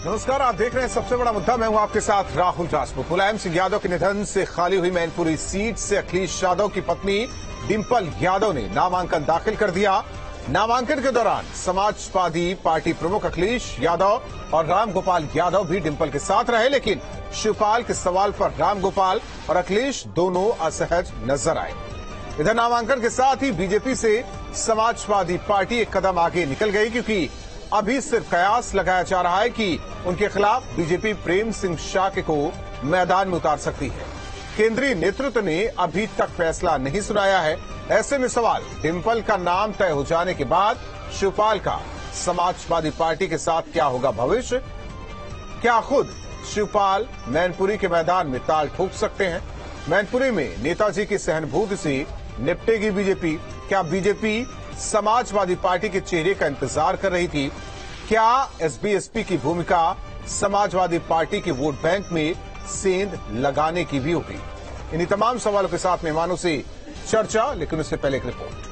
नमस्कार, आप देख रहे हैं सबसे बड़ा मुद्दा। मैं हूं आपके साथ राहुल राजपूत। मुलायम सिंह यादव के निधन से खाली हुई मैनपुरी सीट से अखिलेश यादव की पत्नी डिंपल यादव ने नामांकन दाखिल कर दिया। नामांकन के दौरान समाजवादी पार्टी प्रमुख अखिलेश यादव और रामगोपाल यादव भी डिंपल के साथ रहे, लेकिन शिवपाल के सवाल पर रामगोपाल और अखिलेश दोनों असहज नजर आए। इधर नामांकन के साथ ही बीजेपी से समाजवादी पार्टी एक कदम आगे निकल गई, क्योंकि अभी सिर्फ कयास लगाया जा रहा है कि उनके खिलाफ बीजेपी प्रेम सिंह शाक्य को मैदान में उतार सकती है। केंद्रीय नेतृत्व ने अभी तक फैसला नहीं सुनाया है। ऐसे में सवाल, डिंपल का नाम तय हो जाने के बाद शिवपाल का समाजवादी पार्टी के साथ क्या होगा भविष्य? क्या खुद शिवपाल मैनपुरी के मैदान में ताल ठोक सकते हैं? मैनपुरी में नेताजी की सहानुभूति से निपटेगी बीजेपी? क्या बीजेपी समाजवादी पार्टी के चेहरे का इंतजार कर रही थी? क्या एसबीएसपी की भूमिका समाजवादी पार्टी के वोट बैंक में सेंध लगाने की भी होगी? इन्हीं तमाम सवालों के साथ मेहमानों से चर्चा, लेकिन उससे पहले एक रिपोर्ट।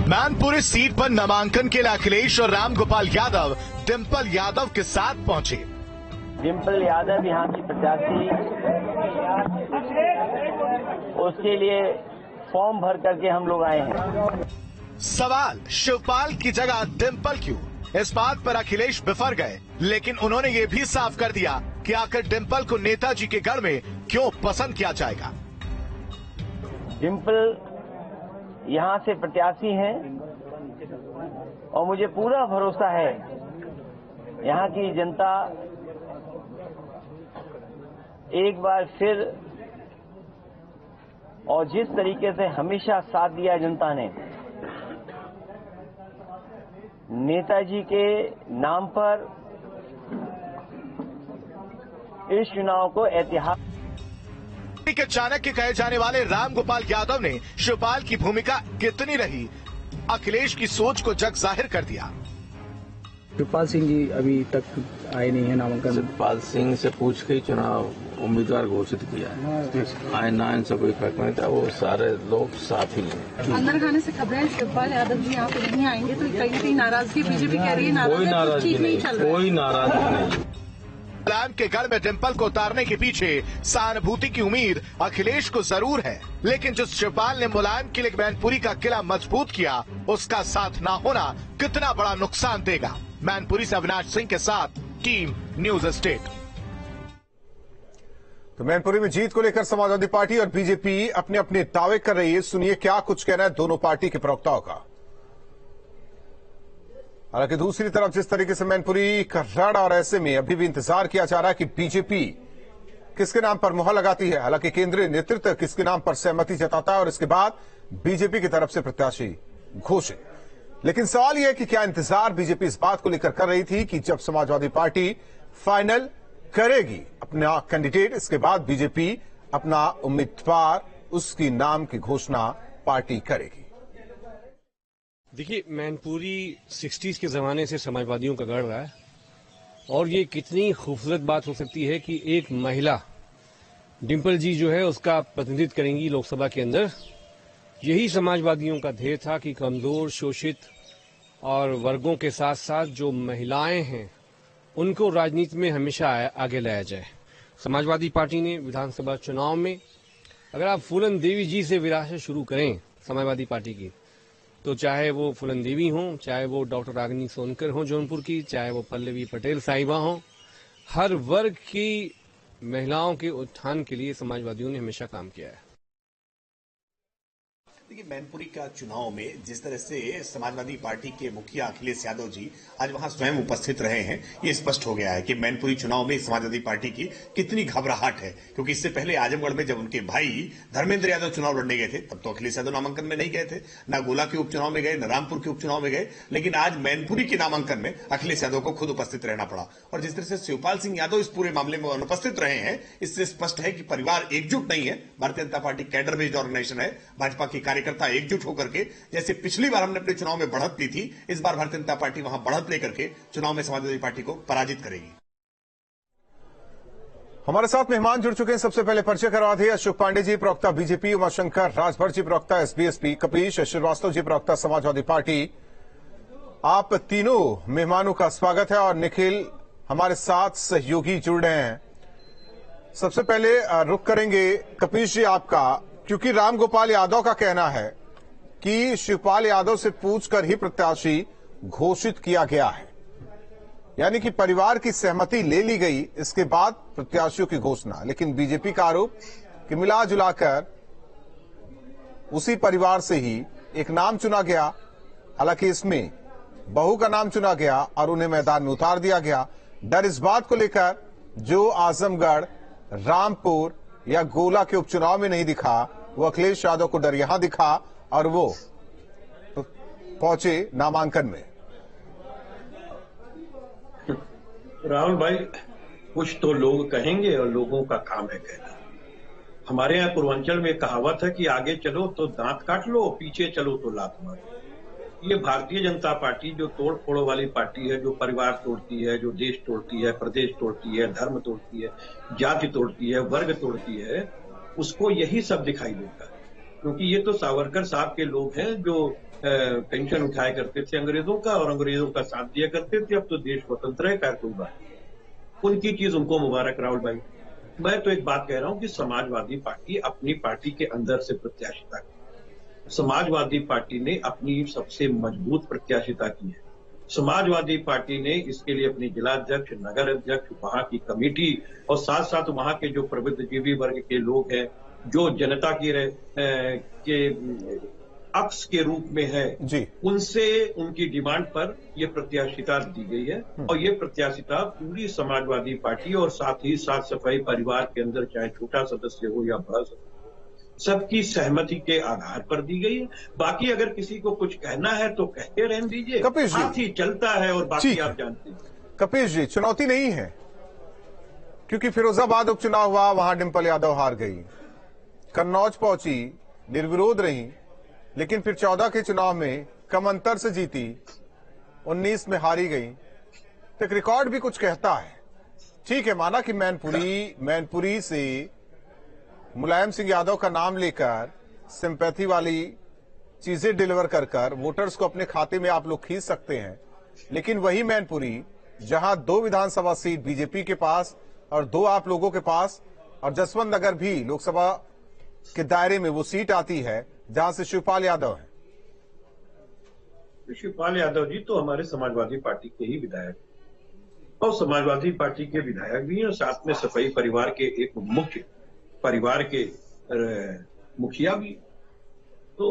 मैनपुरी सीट पर नामांकन के लिए अखिलेश और रामगोपाल यादव डिंपल यादव के साथ पहुंचे। डिंपल यादव यहाँ की प्रत्याशी, उसके लिए फॉर्म भर करके हम लोग आए हैं। सवाल, शिवपाल की जगह डिंपल क्यों? इस बात पर अखिलेश बिफर गए, लेकिन उन्होंने ये भी साफ कर दिया कि आखिर डिंपल को नेताजी के गढ़ में क्यों पसंद किया जाएगा। डिंपल यहाँ से प्रत्याशी हैं और मुझे पूरा भरोसा है यहाँ की जनता एक बार फिर, और जिस तरीके से हमेशा साथ दिया जनता ने नेताजी के नाम पर, इस चुनाव को ऐतिहासिक के चाणक्य कहे जाने वाले रामगोपाल यादव ने शिवपाल की भूमिका कितनी रही, अखिलेश की सोच को जग जाहिर कर दिया। शिवपाल सिंह जी अभी तक आए नहीं है नामांकन। शिवपाल सिंह से पूछ के ही चुनाव उम्मीदवार घोषित किया है। आए ना इनसे कोई फर्क नहीं था, वो सारे लोग साथ ही हैं। अंदर खाने से खबरें शिवपाल यादव जी यहाँ पे नहीं आएंगे, तो कहीं नाराजगी बीजेपी कह रही है। कोई नाराजगी नहीं, कोई नाराजगी नहीं। मुलायम के गढ़ में डिंपल को उतारने के पीछे सहानुभूति की उम्मीद अखिलेश को जरूर है, लेकिन जिस शिवपाल ने मुलायम के लिए मैनपुरी का किला मजबूत किया, उसका साथ ना होना कितना बड़ा नुकसान देगा। मैनपुरी से अविनाश सिंह के साथ टीम न्यूज स्टेट। तो मैनपुरी में जीत को लेकर समाजवादी पार्टी और बीजेपी अपने अपने दावे कर रही है। सुनिए क्या कुछ कहना है दोनों पार्टी के प्रवक्ताओं का। हालांकि दूसरी तरफ जिस तरीके से मैनपुरी का रण, और ऐसे में अभी भी इंतजार किया जा रहा है कि बीजेपी किसके नाम पर मुहर लगाती है। हालांकि केंद्रीय नेतृत्व किसके नाम पर सहमति जताता है और इसके बाद बीजेपी की तरफ से प्रत्याशी घोषित। लेकिन सवाल यह है कि क्या इंतजार बीजेपी इस बात को लेकर कर रही थी कि जब समाजवादी पार्टी फाइनल करेगी अपना कैंडिडेट, इसके बाद बीजेपी अपना उम्मीदवार, उसकी नाम की घोषणा पार्टी करेगी। देखिए, मैनपुरी 60s के ज़माने से समाजवादियों का गढ़ रहा है, और ये कितनी खूबसूरत बात हो सकती है कि एक महिला डिंपल जी जो है उसका प्रतिनिधित्व करेंगी लोकसभा के अंदर। यही समाजवादियों का ध्येय था कि कमजोर, शोषित और वर्गों के साथ साथ जो महिलाएं हैं उनको राजनीति में हमेशा आगे लाया जाए। समाजवादी पार्टी ने विधानसभा चुनाव में, अगर आप फूलन देवी जी से विरासत शुरू करें समाजवादी पार्टी की, तो चाहे वो फूलन देवी हों, चाहे वो डॉक्टर रागिनी सोनकर हों जौनपुर की, चाहे वो पल्लवी पटेल साहिबा हों, हर वर्ग की महिलाओं के उत्थान के लिए समाजवादियों ने हमेशा काम किया है। देखिए, मैनपुरी का चुनाव में जिस तरह से समाजवादी पार्टी के मुखिया अखिलेश यादव जी आज वहां स्वयं उपस्थित रहे हैं, ये स्पष्ट हो गया है कि मैनपुरी चुनाव में समाजवादी पार्टी की कितनी घबराहट है। क्योंकि इससे पहले आजमगढ़ में जब उनके भाई धर्मेंद्र यादव चुनाव लड़ने गए थे, तब तो अखिलेश यादव नामांकन में नहीं गए थे, न गोला के उपचुनाव में गए, न रामपुर के उपचुनाव में गए। लेकिन आज मैनपुरी के नामांकन में अखिलेश यादव को खुद उपस्थित रहना पड़ा। और जिस तरह से शिवपाल सिंह यादव इस पूरे मामले में अनुपस्थित रहे हैं, इससे स्पष्ट है कि परिवार एकजुट नहीं है। Bharatiya Janata party cadre based organisation है। भाजपा के कार्यकर्ता एकजुट होकर के, जैसे पिछली बार हमने अपने चुनाव में बढ़त ली थी, इस बार भारतीय जनता पार्टी वहां बढ़त लेकर के चुनाव में समाजवादी पार्टी को पराजित करेगी। हमारे साथ मेहमान जुड़ चुके हैं। सबसे पहले परिचय करवा दिए अशोक पांडे जी, प्रवक्ता बीजेपी, उमाशंकर राजभर जी, प्रवक्ता एसबीएसपी, कपीश श्रीवास्तव जी, प्रवक्ता समाजवादी पार्टी। आप तीनों मेहमानों का स्वागत है और निखिल हमारे साथ सहयोगी जुड़ रहे हैं। सबसे पहले रुक करेंगे कपीश जी आपका, क्योंकि रामगोपाल यादव का कहना है कि शिवपाल यादव से पूछकर ही प्रत्याशी घोषित किया गया है, यानी कि परिवार की सहमति ले ली गई, इसके बाद प्रत्याशियों की घोषणा। लेकिन बीजेपी का आरोप कि मिला जुलाकर उसी परिवार से ही एक नाम चुना गया, हालांकि इसमें बहू का नाम चुना गया और उन्हें मैदान में उतार दिया गया। डर इस बात को लेकर जो आजमगढ़, रामपुर या गोला के उपचुनाव में नहीं दिखा, वो अखिलेश यादव को डर यहां दिखा और वो पहुंचे नामांकन में। राहुल भाई, कुछ तो लोग कहेंगे और लोगों का काम है कहना। हमारे यहाँ पूर्वांचल में कहावत है कि आगे चलो तो दांत काट लो, पीछे चलो तो लात मारो। ये भारतीय जनता पार्टी जो तोड़ फोड़ वाली पार्टी है, जो परिवार तोड़ती है, जो देश तोड़ती है, प्रदेश तोड़ती है, धर्म तोड़ती है, जाति तोड़ती है, वर्ग तोड़ती है, उसको यही सब दिखाई देता है। क्योंकि ये तो सावरकर साहब के लोग हैं जो पेंशन उठाया करते थे अंग्रेजों का और अंग्रेजों का साथ दिया करते थे। अब तो देश स्वतंत्र है, कोई बात उनकी चीज उनको मुबारक। राहुल भाई, मैं तो एक बात कह रहा हूं कि समाजवादी पार्टी अपनी पार्टी के अंदर से प्रत्याशिता की। समाजवादी पार्टी ने अपनी सबसे मजबूत प्रत्याशिता की है। समाजवादी पार्टी ने इसके लिए अपने जिलाध्यक्ष, नगर अध्यक्ष, वहां की कमेटी और साथ साथ वहां के जो प्रबुद्धजीवी वर्ग के लोग हैं, जो जनता के अक्स के रूप में है जी, उनसे उनकी डिमांड पर यह प्रत्याशिता दी गई है। और ये प्रत्याशिता पूरी समाजवादी पार्टी और साथ ही साथ सफाई परिवार के अंदर, चाहे छोटा सदस्य हो या बड़ा सदस्य, सबकी सहमति के आधार पर दी गई है। बाकी अगर किसी को कुछ कहना है तो कहते रहने दीजिए, हाथ ही चलता है और बाकी आप जानते हैं। कपीश जी, चुनौती नहीं है क्योंकि फिरोजाबाद उपचुनाव हुआ, वहां डिंपल यादव हार गई, कन्नौज पहुंची, निर्विरोध रही, लेकिन फिर 14 के चुनाव में कम अंतर से जीती, 19 में हारी गई। तो एक रिकॉर्ड भी कुछ कहता है। ठीक है, माना कि मैनपुरी से मुलायम सिंह यादव का नाम लेकर सिंपैथी वाली चीजें डिलीवर कर वोटर्स को अपने खाते में आप लोग खींच सकते हैं, लेकिन वही मैनपुरी जहां 2 विधानसभा सीट बीजेपी के पास और 2 आप लोगों के पास, और जसवंत नगर भी लोकसभा के दायरे में वो सीट आती है जहां से शिवपाल यादव है। शिवपाल यादव जी तो हमारे समाजवादी पार्टी के ही विधायक और समाजवादी पार्टी के विधायक भी हैं और साथ में सफाई परिवार के एक मुख्य परिवार के मुखिया भी। तो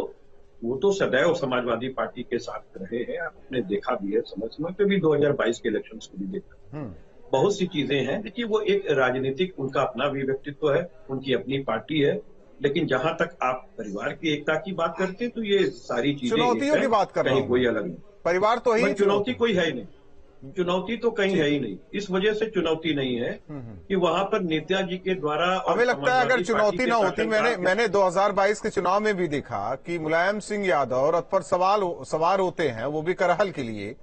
वो तो सदैव समाजवादी पार्टी के साथ रहे हैं, आपने देखा भी है, समय समय पे भी 2022 के इलेक्शन को भी देखा। बहुत सी चीजें हैं, देखिए वो एक राजनीतिक, उनका अपना भी व्यक्तित्व है, उनकी अपनी पार्टी है, लेकिन जहां तक आप परिवार की एकता की बात करते हैं तो ये सारी चीजें चुनौतियों की बात कर रहे हैं, कोई अलग नहीं। परिवार तो ही चुनौती कोई है ही नहीं, चुनौती तो कहीं है ही नहीं। इस वजह से चुनौती नहीं है कि वहां पर नेताजी के द्वारा, हमें लगता है अगर चुनौती ना होती, मैंने 2022 के चुनाव में भी देखा कि मुलायम सिंह यादव रथ पर सवार होते हैं, वो भी करहल के लिए,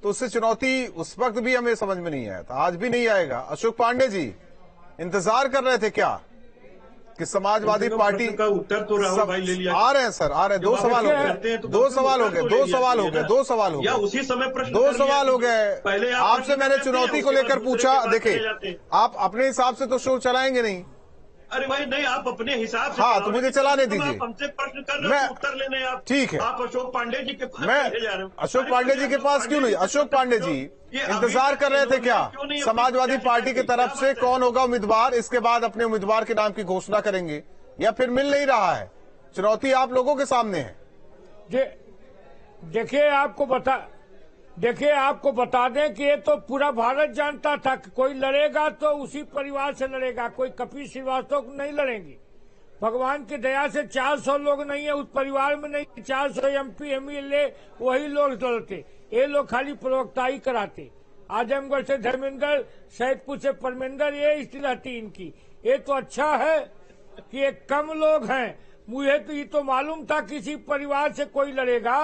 तो उससे चुनौती उस वक्त भी हमें समझ में नहीं आया था, आज भी नहीं आएगा। अशोक पांडे जी इंतजार कर रहे थे क्या कि समाजवादी पार्टी का उत्तर तो राहुल भाई ले लिया? आ रहे हैं सर, आ रहे हैं। 2 सवाल हो गए, 2 सवाल हो गए, 2 सवाल हो गए, 2 सवाल हो गए, उसी समय प्रश्न 2 सवाल हो गए। पहले आपसे मैंने चुनौती को लेकर पूछा, देखिए आप अपने हिसाब से तो शो चलाएंगे नहीं। अरे भाई नहीं, आप अपने हिसाब से, हाँ तो मुझे चलाने दीजिए, हमसे प्रश्न कर रहे हैं, उत्तर लेने आप। ठीक है, आप अशोक पांडे जी के पास मैं अशोक पांडे जी के पास क्यों नहीं? अशोक पांडे जी इंतजार कर रहे थे क्या समाजवादी पार्टी की तरफ से कौन होगा उम्मीदवार, इसके बाद अपने उम्मीदवार के नाम की घोषणा करेंगे, या फिर मिल नहीं रहा है? चुनौती आप लोगों के सामने है। देखिए आपको बता दें कि ये तो पूरा भारत जानता था कि कोई लड़ेगा तो उसी परिवार से लड़ेगा, कोई कपीश श्रीवास्तव को नहीं लड़ेंगे। भगवान की दया से 400 लोग नहीं है उस परिवार में, नहीं 400 MP MLA वही लोग लड़ते, ये लोग खाली प्रवक्ताई कराते। आजमगढ़ से धर्मेंद्र, सैदपुर से परमेंद्र, ये स्थिति रहती इनकी। ये तो अच्छा है कि ये कम लोग हैं, मुझे तो ये तो मालूम था किसी परिवार से कोई लड़ेगा,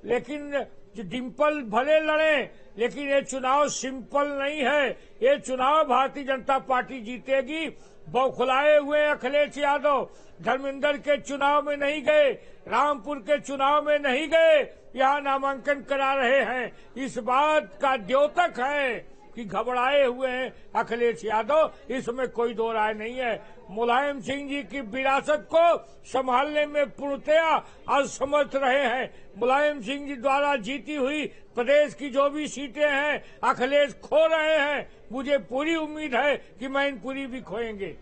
लेकिन डिम्पल भले लड़े, लेकिन ये चुनाव सिंपल नहीं है। ये चुनाव भारतीय जनता पार्टी जीतेगी। बौखलाए हुए अखिलेश यादव धर्मेंद्र के चुनाव में नहीं गए, रामपुर के चुनाव में नहीं गए, यहाँ नामांकन करा रहे हैं। इस बात का द्योतक है कि घबराए हुए हैं अखिलेश यादव, इसमें कोई दो राय नहीं है। मुलायम सिंह जी की विरासत को संभालने में पूर्णतया असमर्थ रहे हैं। मुलायम सिंह जी द्वारा जीती हुई प्रदेश की जो भी सीटें हैं अखिलेश खो रहे हैं। मुझे पूरी उम्मीद है कि मैनपुरी भी खोएंगे।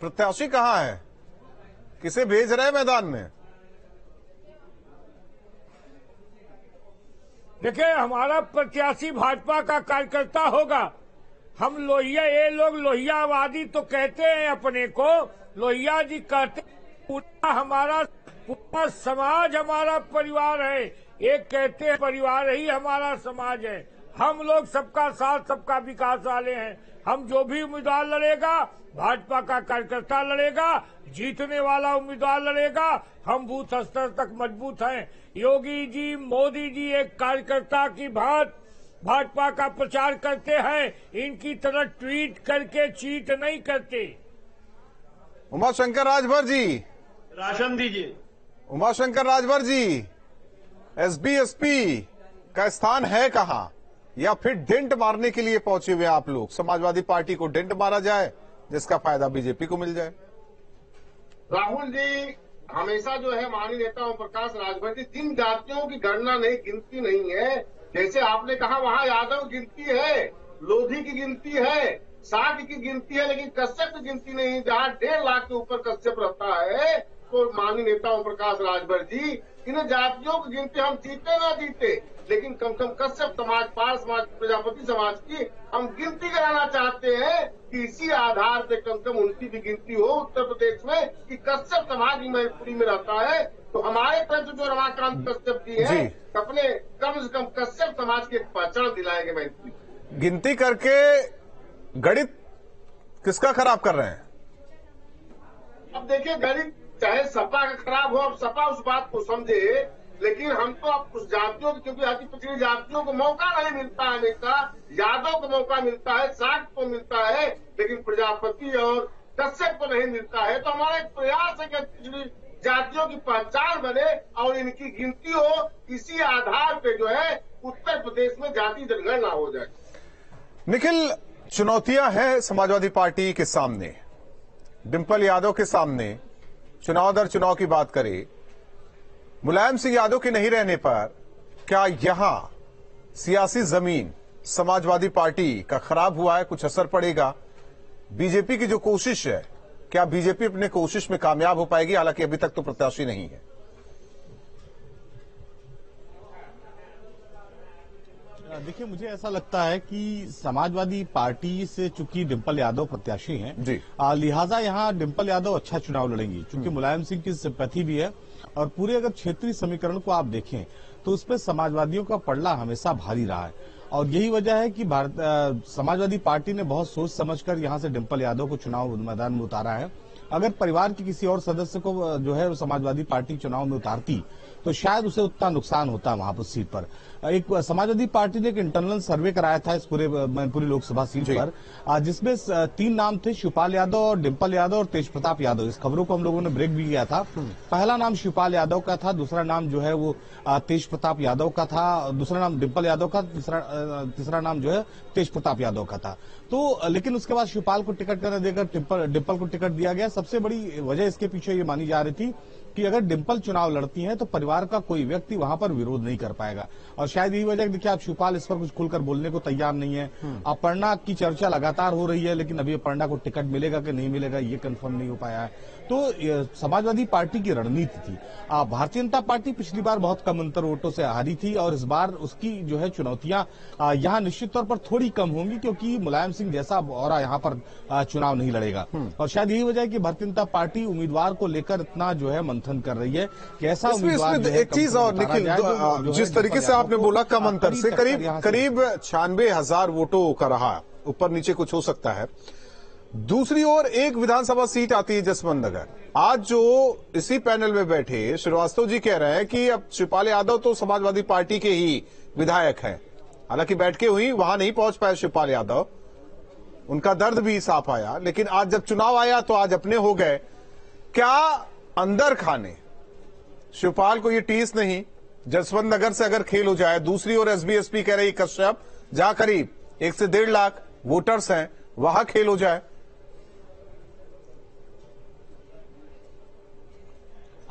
प्रत्याशी कहाँ है, किसे भेज रहे हैं मैदान में? देखिए, हमारा प्रत्याशी भाजपा का कार्यकर्ता होगा। हम लोहिया, ये लोग लोहियावादी तो कहते हैं अपने को, लोहिया जी कहते पूरा समाज हमारा परिवार है। एक कहते हैं परिवार ही हमारा समाज है। हम लोग सबका साथ सबका विकास वाले हैं। हम जो भी उम्मीदवार लड़ेगा, भाजपा का कार्यकर्ता लड़ेगा, जीतने वाला उम्मीदवार लड़ेगा। हम बूथ स्तर तक मजबूत हैं। योगी जी, मोदी जी एक कार्यकर्ता की बात भाजपा का प्रचार करते हैं, इनकी तरह ट्वीट करके चीट नहीं करते। उमाशंकर राजभर जी, राशन दीजिए। उमाशंकर राजभर जी, एसबी-एसपी का स्थान है कहां, या फिर डेंट मारने के लिए पहुंचे हुए आप लोग? समाजवादी पार्टी को डेंट मारा जाए जिसका फायदा बीजेपी को मिल जाए। राहुल जी, हमेशा जो है माननीय नेता ओम प्रकाश राजभर जी, जिन जातियों की गणना नहीं, गिनती नहीं है, जैसे आपने कहा वहां यादव गिनती है, लोधी की गिनती है, साठ की गिनती है, लेकिन कश्यप की गिनती नहीं। जहां 1.5 लाख के ऊपर कश्यप रहता है, तो माननीय नेता ओम प्रकाश राजभर जी, इन जातियों की गिनती हम जीते ना जीते, लेकिन कम से कम कश्यप समाज, पाल समाज, प्रजापति समाज की हम गिनती कराना चाहते हैं कि इसी आधार पे कम से कम उनकी भी गिनती हो उत्तर प्रदेश में, कि कश्यप समाज ही मैनपुरी में रहता है। तो हमारे तरफ जो रमाकांत कश्यप जी है, अपने कम से कम कश्यप समाज की पहचान दिलाएंगे मैनपुरी। गिनती करके गणित किसका खराब कर रहे हैं? अब देखिए, गणित चाहे सपा का खराब हो, अब सपा उस बात को समझे, लेकिन हम तो अब उस जातियों की, क्योंकि अति पिछड़ी जातियों को मौका नहीं मिलता है नेता, यादव को मौका मिलता है, साठ को मिलता है, लेकिन प्रजापति और कश्यप को नहीं मिलता है। तो हमारा एक प्रयास है कि पिछड़ी जातियों की पहचान बने और इनकी गिनती हो, इसी आधार पे जो है उत्तर प्रदेश में जाति जनगणना हो जाए। निखिल, चुनौतियां हैं समाजवादी पार्टी के सामने, डिंपल यादव के सामने। चुनाव दर चुनाव की बात करें, मुलायम सिंह यादव के नहीं रहने पर क्या यहां सियासी जमीन समाजवादी पार्टी का खराब हुआ है, कुछ असर पड़ेगा? बीजेपी की जो कोशिश है, क्या बीजेपी अपने कोशिश में कामयाब हो पाएगी? हालांकि अभी तक तो प्रत्याशी नहीं है। देखिए, मुझे ऐसा लगता है कि समाजवादी पार्टी से चूंकि डिंपल यादव प्रत्याशी हैं, लिहाजा यहां डिंपल यादव अच्छा चुनाव लड़ेंगी, चूंकि मुलायम सिंह की सिंपैथी भी है। और पूरे अगर क्षेत्रीय समीकरण को आप देखें तो उसपे समाजवादियों का पलड़ा हमेशा भारी रहा है, और यही वजह है कि समाजवादी पार्टी ने बहुत सोच समझकर यहां से डिंपल यादव को चुनाव मैदान में उतारा है। अगर परिवार के किसी और सदस्य को जो है समाजवादी पार्टी चुनाव में उतारती तो शायद उसे उतना नुकसान होता वहां पर सीट पर। एक समाजवादी पार्टी ने एक इंटरनल सर्वे कराया था इस पूरे मैनपुरी लोकसभा सीट पर, जिसमें 3 नाम थे, शिवपाल यादव और डिंपल यादव और तेज प्रताप यादव। इस खबरों को हम लोगों ने ब्रेक भी किया था। पहला नाम शिवपाल यादव का था, दूसरा नाम जो है वो तेज प्रताप यादव का था, दूसरा नाम डिंपल यादव का, तीसरा नाम जो है तेज प्रताप यादव का था। तो लेकिन उसके बाद शिवपाल को टिकट न देकर डिंपल को टिकट दिया गया। सबसे बड़ी वजह इसके पीछे ये मानी जा रही थी कि अगर डिंपल चुनाव लड़ती हैं तो परिवार का कोई व्यक्ति वहां पर विरोध नहीं कर पाएगा, और शायद यही वजह। देखिए, आप शिवपाल इस पर कुछ खुलकर बोलने को तैयार नहीं है। अपर्णा की चर्चा लगातार हो रही है, लेकिन अभी अपर्णा को टिकट मिलेगा कि नहीं मिलेगा ये कंफर्म नहीं हो पाया है। तो समाजवादी पार्टी की रणनीति थी। भारतीय जनता पार्टी पिछली बार बहुत कम अंतर वोटों से हारी थी, और इस बार उसकी जो है चुनौतियां यहां निश्चित तौर पर थोड़ी कम होंगी, क्योंकि मुलायम सिंह जैसा और यहां पर चुनाव नहीं लड़ेगा। और शायद यही वजह है कि भारतीय जनता पार्टी उम्मीदवार को लेकर इतना जो है मंथन कर रही है कि ऐसा उम्मीदवार। एक चीज और निखिल, जिस तरीके से आपने बोला कम अंतर से, करीब 96,000 वोटों का रहा, ऊपर नीचे कुछ हो सकता है। दूसरी ओर एक विधानसभा सीट आती है जसवंत नगर। आज जो इसी पैनल में बैठे श्रीवास्तव जी कह रहे हैं कि अब शिवपाल यादव तो समाजवादी पार्टी के ही विधायक हैं। हालांकि बैठकें हुई, वहां नहीं पहुंच पाए शिवपाल यादव, उनका दर्द भी साफ आया, लेकिन आज जब चुनाव आया तो आज अपने हो गए। क्या अंदर खाने शिवपाल को ये टीस नहीं, जसवंत नगर से अगर खेल हो जाए? दूसरी ओर एसबी कह रही कश्यप, जहां करीब 1 से 1.5 लाख वोटर्स हैं, वहां खेल हो जाए।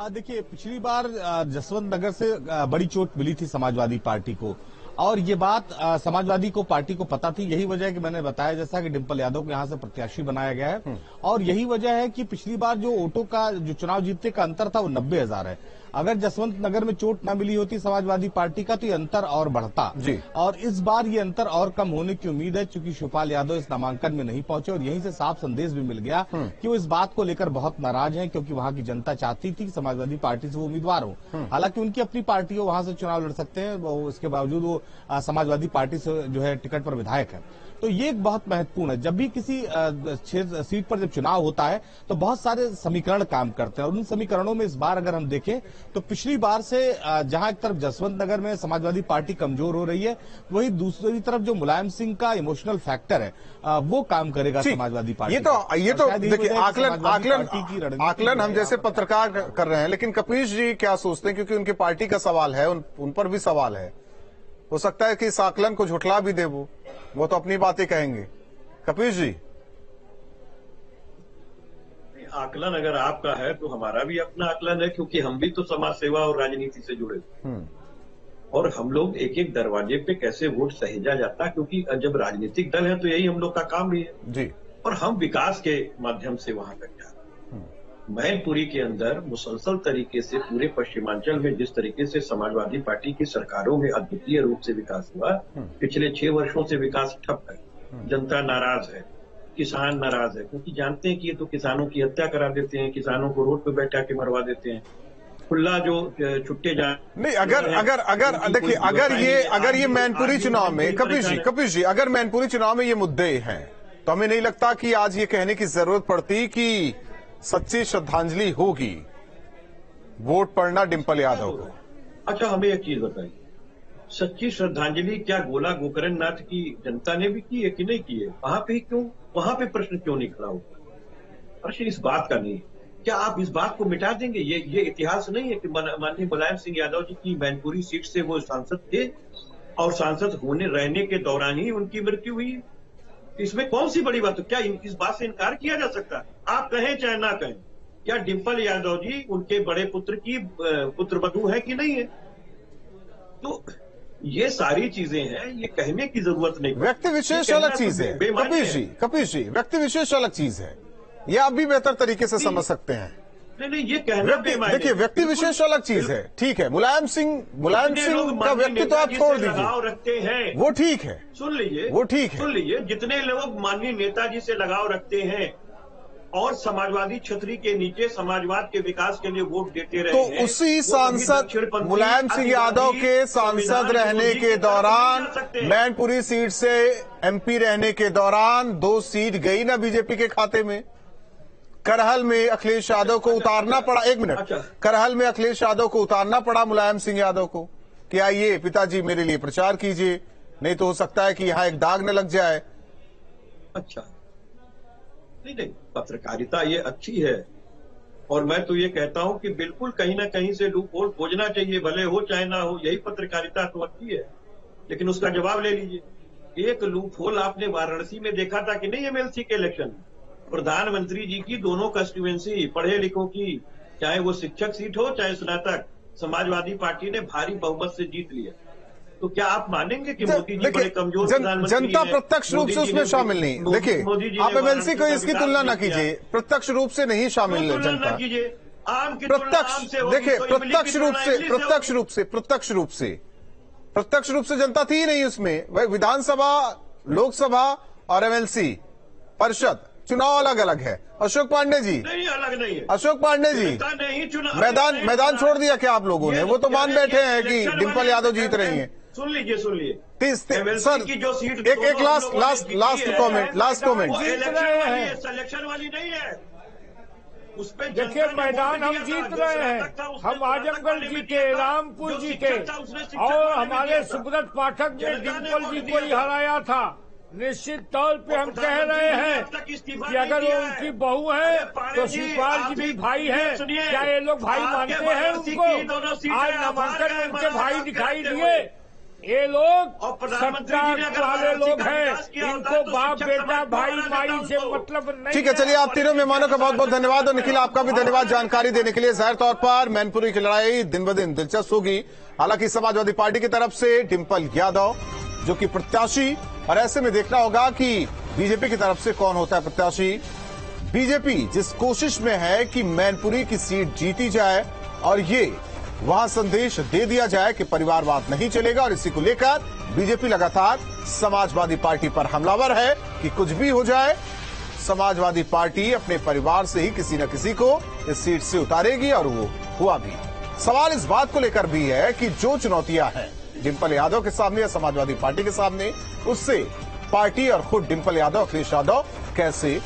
देखिए, पिछली बार जसवंत नगर से बड़ी चोट मिली थी समाजवादी पार्टी को, और ये बात समाजवादी को पार्टी को पता थी। यही वजह है कि मैंने बताया जैसा कि डिंपल यादव को यहां से प्रत्याशी बनाया गया है, और यही वजह है कि पिछली बार जो वोटों का जो चुनाव जीतने का अंतर था वो 90,000 है। अगर जसवंत नगर में चोट न मिली होती समाजवादी पार्टी का तो ये अंतर और बढ़ता जी। और इस बार ये अंतर और कम होने की उम्मीद है, क्योंकि शिवपाल यादव इस नामांकन में नहीं पहुंचे, और यहीं से साफ संदेश भी मिल गया कि वो इस बात को लेकर बहुत नाराज हैं, क्योंकि वहां की जनता चाहती थी कि समाजवादी पार्टी से वो उम्मीदवार हो। हालांकि उनकी अपनी पार्टी हो, वहां से चुनाव लड़ सकते हैं, उसके बावजूद वो समाजवादी पार्टी से जो है टिकट पर विधायक है। तो ये एक बहुत महत्वपूर्ण है। जब भी किसी सीट पर जब चुनाव होता है तो बहुत सारे समीकरण काम करते हैं, और उन समीकरणों में इस बार अगर हम देखें तो पिछली बार से जहां एक तरफ जसवंत नगर में समाजवादी पार्टी कमजोर हो रही है, वही दूसरी तरफ जो मुलायम सिंह का इमोशनल फैक्टर है वो काम करेगा समाजवादी पार्टी। ये तो देखिए आकलन हम जैसे पत्रकार कर रहे हैं, लेकिन कपीश जी क्या सोचते हैं? क्योंकि उनकी पार्टी का सवाल है, उन पर भी सवाल है। हो सकता है कि इस आकलन को झुठला भी दे, वो तो अपनी बातें कहेंगे। कपीश जी, आकलन अगर आपका है तो हमारा भी अपना आकलन है, क्योंकि हम भी तो समाज सेवा और राजनीति से जुड़े, और हम लोग एक एक दरवाजे पे कैसे वोट सहेजा जाता है, क्योंकि जब राजनीतिक दल है तो यही हम लोग का काम भी है जी, और हम विकास के माध्यम से वहां तक जा रहे हैं। मैनपुरी के अंदर मुसलसल तरीके से पूरे पश्चिमांचल में जिस तरीके से समाजवादी पार्टी की सरकारों में अद्वितीय रूप से विकास हुआ, पिछले 6 वर्षों से विकास ठप है। जनता नाराज है, किसान नाराज है, क्योंकि जानते हैं कि ये तो किसानों की हत्या करा देते हैं, किसानों को रोड पे बैठा के मरवा देते हैं, खुला जो छुट्टे जा नहीं। अगर देखिए, अगर ये मैनपुरी चुनाव में कपीश जी अगर मैनपुरी चुनाव में ये मुद्दे हैं, तो हमें नहीं लगता कि आज ये कहने की जरूरत पड़ती कि सच्ची श्रद्धांजलि होगी वोट पड़ना डिंपल यादव को। अच्छा, हमें एक चीज बताइए, सच्ची श्रद्धांजलि क्या गोला गोकर्ण नाथ की जनता ने भी की है कि नहीं की है? वहां पे प्रश्न क्यों नहीं खड़ा होता? प्रश्न इस बात का नहीं है। क्या आप इस बात को मिटा देंगे? ये इतिहास नहीं है कि माननीय मुलायम सिंह यादव जी की मैनपुरी सीट से वो सांसद थे, और सांसद रहने के दौरान ही उनकी मृत्यु हुई। इसमें कौन सी बड़ी बात है? क्या इस बात से इनकार किया जा सकता है? आप कहें चाहे ना कहें, क्या डिंपल यादव जी उनके बड़े पुत्र की पुत्रवधू है कि नहीं है? तो ये सारी चीजें हैं, ये कहने की जरूरत नहीं। व्यक्ति विशेष अलग चीज है कपीश जी, व्यक्ति विशेष अलग चीज है, ये आप भी बेहतर तरीके से समझ सकते हैं। नहीं, ये कहना देखिए, व्यक्ति विशेष अलग चीज है, ठीक है। मुलायम सिंह का व्यक्ति तो आप छोड़ दीजिए, रखते हैं वो ठीक है, सुन लीजिए, वो ठीक है। सुन लीजिए, जितने लोग माननीय नेताजी से लगाव रखते हैं और समाजवादी छतरी के नीचे समाजवाद के विकास के लिए वोट देते रहे, तो उसी सांसद मुलायम सिंह यादव के सांसद रहने के दौरान, मैनपुरी सीट से एमपी रहने के दौरान 2 सीट गई ना बीजेपी के खाते में। करहल में अखिलेश यादव को उतारना पड़ा, 1 मिनट, करहल में अखिलेश यादव को उतारना पड़ा मुलायम सिंह यादव को कि आइए पिताजी मेरे लिए प्रचार कीजिए, नहीं तो हो सकता है कि यहां एक दाग न लग जाए। अच्छा, नहीं, पत्रकारिता ये अच्छी है, और मैं तो ये कहता हूं कि बिल्कुल कहीं ना कहीं से लूप होल खोजना चाहिए, भले हो चाहे ना हो, यही पत्रकारिता तो अच्छी है। लेकिन उसका जवाब ले लीजिए। एक लूप होल आपने वाराणसी में देखा था कि नहीं? एमएलसी के इलेक्शन में प्रधानमंत्री जी की दोनों कंस्टिट्यूएंसी पढ़े लिखों की, चाहे वो शिक्षक सीट हो चाहे स्नातक, समाजवादी पार्टी ने भारी बहुमत से जीत लिया। तो क्या आप मानेंगे कि मोदी जी बड़े कमजोर जनता प्रत्यक्ष रूप से उसमें शामिल नहीं? देखिए, आप एमएलसी को इसकी तुलना न कीजिए, प्रत्यक्ष रूप से नहीं शामिल है जनता। प्रत्यक्ष देखिए, प्रत्यक्ष रूप से जनता थी नहीं उसमें। वह विधानसभा, लोकसभा और एमएलसी परिषद चुनाव अलग अलग है। अशोक पांडे जी नहीं, अलग नहीं है। अशोक पांडे जी मैदान छोड़ दिया क्या आप लोगों ने? वो तो मान बैठे हैं कि डिंपल यादव जीत रही हैं। सुन लीजिए, एमएलसी की जो सीट एक लास्ट कमेंट सिलेक्शन वाली नहीं है। उस पे देखिए मैदान हम जीत रहे हैं, हम आजमगढ़ जीते, रामपुर जीते और हमारे सुब्रत पाठक ने डिम्पल जी को ही हराया था। निश्चित तौर पे हम कह रहे हैं कि अगर वो उनकी बहू है तो शिवपाल जी भी भाई है। क्या ये लोग भाई मानते हैं उनको? आज नामांकन में उनके भाई दिखाई दिए। ये लोग सत्ता वाले लोग हैं, इनको बाप बेटा भाई माई से मतलब नहीं। ठीक है, चलिए आप तीनों मेहमानों का बहुत बहुत धन्यवाद और निखिल आपका भी धन्यवाद जानकारी देने के लिए। जाहिर तौर पर मैनपुरी की लड़ाई दिन ब दिन दिलचस्प होगी। हालांकि समाजवादी पार्टी की तरफ से डिम्पल यादव जो कि प्रत्याशी, और ऐसे में देखना होगा कि बीजेपी की तरफ से कौन होता है प्रत्याशी। बीजेपी जिस कोशिश में है कि मैनपुरी की सीट जीती जाए और ये वहां संदेश दे दिया जाए कि परिवारवाद नहीं चलेगा, और इसी को लेकर बीजेपी लगातार समाजवादी पार्टी पर हमलावर है कि कुछ भी हो जाए समाजवादी पार्टी अपने परिवार से ही किसी न किसी को इस सीट से उतारेगी, और वो हुआ भी। सवाल इस बात को लेकर भी है कि जो चुनौतियां हैं डिम्पल यादव के सामने या समाजवादी पार्टी के सामने, उससे पार्टी और खुद डिम्पल यादव, अखिलेश यादव कैसे